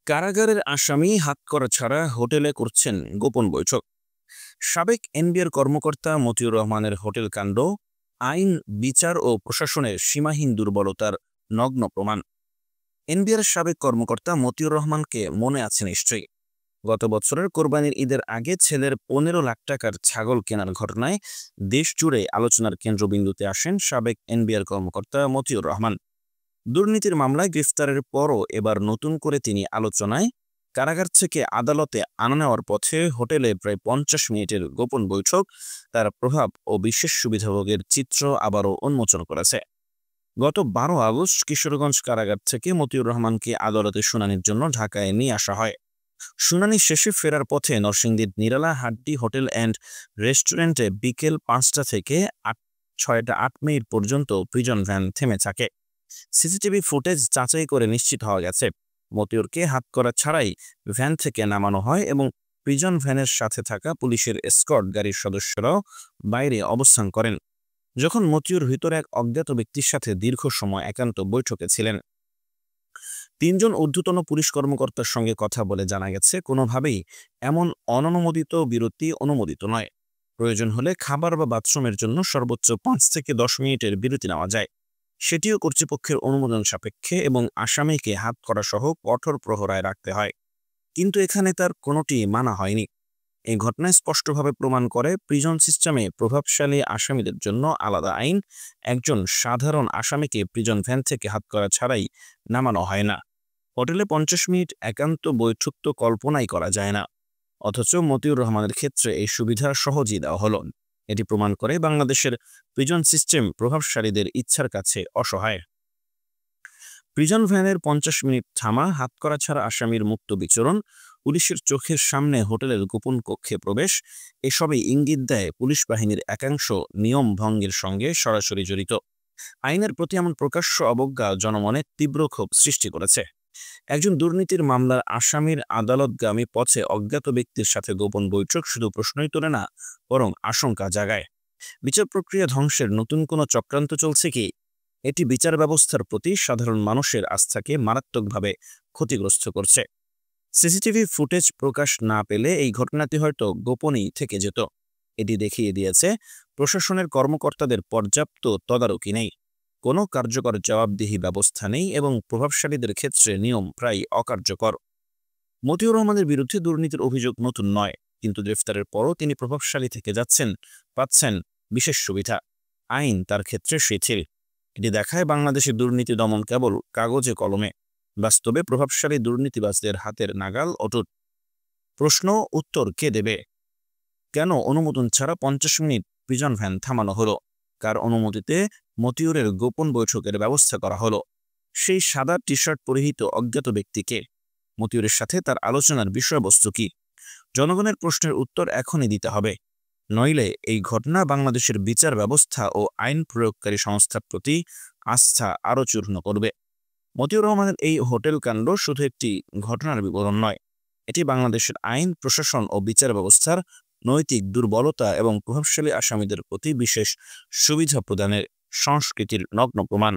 কারাগারের আসামি হাতকড়া ছাড়া হোটেলে করছেন গোপন বৈঠক। সাবেক এনবিআর কর্মকর্তা মতিউর রহমানের হোটেল কাণ্ড আইন, বিচার ও প্রশাসনের সীমাহীন দুর্বলতার নগ্ন প্রমাণ। এনবিআর সাবেক কর্মকর্তা মতিউর রহমানকে মনে আছে নিশ্চয়ই। গত বছরের কোরবানির ঈদের আগে ছেলের 15 লাখ টাকার ছাগল কেনার ঘটনায় দেশ জুড়ে আলোচনার কেন্দ্রবিন্দুতে আসেন সাবেক এনবিআর কর্মকর্তা মতিউর রহমান। দুর্নীতির মামলায় গ্রেফতারের পরও এবার নতুন করে তিনি আলোচনায়। কারাগার থেকে আদালতে আনা নেওয়ার পথে হোটেলে প্রায় 50 মিনিটের গোপন বৈঠক তার প্রভাব ও বিশেষ সুবিধাভোগের চিত্র আবারও উন্মোচন করেছে। গত 12 আগস্ট কিশোরগঞ্জ কারাগার থেকে মতিউর রহমানকে আদালতে শুনানির জন্য ঢাকায় নিয়ে আসা হয়। শুনানি শেষে ফেরার পথে নরসিংদীর নিরালা হাড্ডি হোটেল অ্যান্ড রেস্টুরেন্টে বিকেল 5টা থেকে 6টা 8 মিনিট পর্যন্ত প্রিজন ভ্যান থেমে থাকে। সিসিটিভি ফুটেজ যাচাই করে নিশ্চিত হওয়া গেছে, মতিউরকে হাতকড়া ছাড়াই ভ্যান থেকে নামানো হয় এবং প্রিজন ভ্যানের সাথে থাকা পুলিশের এসকর্ট গাড়ির সদস্যরাও বাইরে অবস্থান করেন। যখন মতিউর ভিতরে এক অজ্ঞাত ব্যক্তির সাথে দীর্ঘ সময় একান্ত বৈঠকে ছিলেন। 3জন ঊর্ধ্বতন পুলিশ কর্মকর্তার সঙ্গে কথা বলে জানা গেছে, কোনোভাবেই এমন অননুমোদিত বিরতি অনুমোদিত নয়। প্রয়োজন হলে খাবার বা বাথরুমের জন্য সর্বোচ্চ 5 থেকে 10 মিনিটের বিরতি নেওয়া যায়, সেটিও কর্তৃপক্ষের অনুমোদন সাপেক্ষে, এবং আসামিকে হাতকড়া সহ কঠোর প্রহরায় রাখতে হয়। কিন্তু এখানে তার কোনোটি মানা হয়নি। এই ঘটনায় স্পষ্টভাবে প্রমাণ করে প্রিজন সিস্টেমে প্রভাবশালী আসামিদের জন্য আলাদা আইন। একজন সাধারণ আসামিকে প্রিজন ভ্যান থেকে হাতকড়া ছাড়াই নামানো হয় না। হোটেলে 50 মিনিট একান্ত বৈঠক তো কল্পনাই করা যায় না, অথচ মতিউর রহমানের ক্ষেত্রে এই সুবিধা সহজেই দেওয়া হলো। এটি প্রমাণ করে বাংলাদেশের প্রিজন সিস্টেম প্রভাবশালীদের ইচ্ছার কাছে অসহায়। প্রিজন ভ্যানের 50 মিনিট থামা, হাতকড়া ছাড়া আসামির মুক্ত বিচরণ, পুলিশের চোখের সামনে হোটেলের গোপন কক্ষে প্রবেশ, এসবই ইঙ্গিত দেয় পুলিশ বাহিনীর একাংশ নিয়ম ভঙ্গের সঙ্গে সরাসরি জড়িত। আইনের প্রতি এমন প্রকাশ্য অবজ্ঞা জনমনে তীব্র ক্ষোভ সৃষ্টি করেছে। একজন দুর্নীতির মামলার আসামির আদালতগামী পথে অজ্ঞাত ব্যক্তির সাথে গোপন বৈঠক শুধু প্রশ্নই তোলে না, বরং আশঙ্কা জাগায়। বিচার প্রক্রিয়া ধ্বংসের নতুন কোনো চক্রান্ত চলছে কি? এটি বিচার ব্যবস্থার প্রতি সাধারণ মানুষের আস্থাকে মারাত্মকভাবে ক্ষতিগ্রস্ত করছে। সিসিটিভি ফুটেজ প্রকাশ না পেলে এই ঘটনাটি হয়তো গোপনই থেকে যেত। এটি দেখিয়ে দিয়েছে প্রশাসনের কর্মকর্তাদের পর্যাপ্ত তদারকি নেই, কোনো কার্যকর জবাবদিহি ব্যবস্থা নেই, এবং প্রভাবশালীদের ক্ষেত্রে নিয়ম প্রায় অকার্যকর। মতিউর রহমানের বিরুদ্ধে দুর্নীতির অভিযোগ নতুন নয়, কিন্তু গ্রেফতারের পরও তিনি প্রভাবশালী থেকে পাচ্ছেন বিশেষ সুবিধা। আইন তার ক্ষেত্রে শিথিল। এটি দেখায় বাংলাদেশের দুর্নীতি দমন কেবল কাগজে কলমে, বাস্তবে প্রভাবশালী দুর্নীতিবাজদের হাতের নাগাল অটুট। প্রশ্ন উত্তর কে দেবে? কেন অনুমোদন ছাড়া 50 মিনিট প্রিজন ভ্যান থামানো হলো? কার অনুমতিতে মতিউরের গোপন বৈঠকের ব্যবস্থা করা হলো? সেই সাদা টি শার্ট পরিহিত অজ্ঞাত ব্যক্তিকে? মতিউরের সাথে তার আলোচনার বিষয়বস্তু কি? জনগণের প্রশ্নের উত্তর এখনই দিতে হবে, নইলে এই ঘটনা বাংলাদেশের বিচার ব্যবস্থা ও আইন প্রয়োগকারী সংস্থার প্রতি আস্থা আরও চূর্ণ করবে। মতিউর রহমানের এই হোটেল কাণ্ড শুধু একটি ঘটনার বিবরণ নয়, এটি বাংলাদেশের আইন, প্রশাসন ও বিচার ব্যবস্থার নৈতিক দুর্বলতা এবং প্রভাবশালী আসামিদের প্রতি বিশেষ সুবিধা প্রদানের সংস্কৃতির নগ্ন প্রমাণ।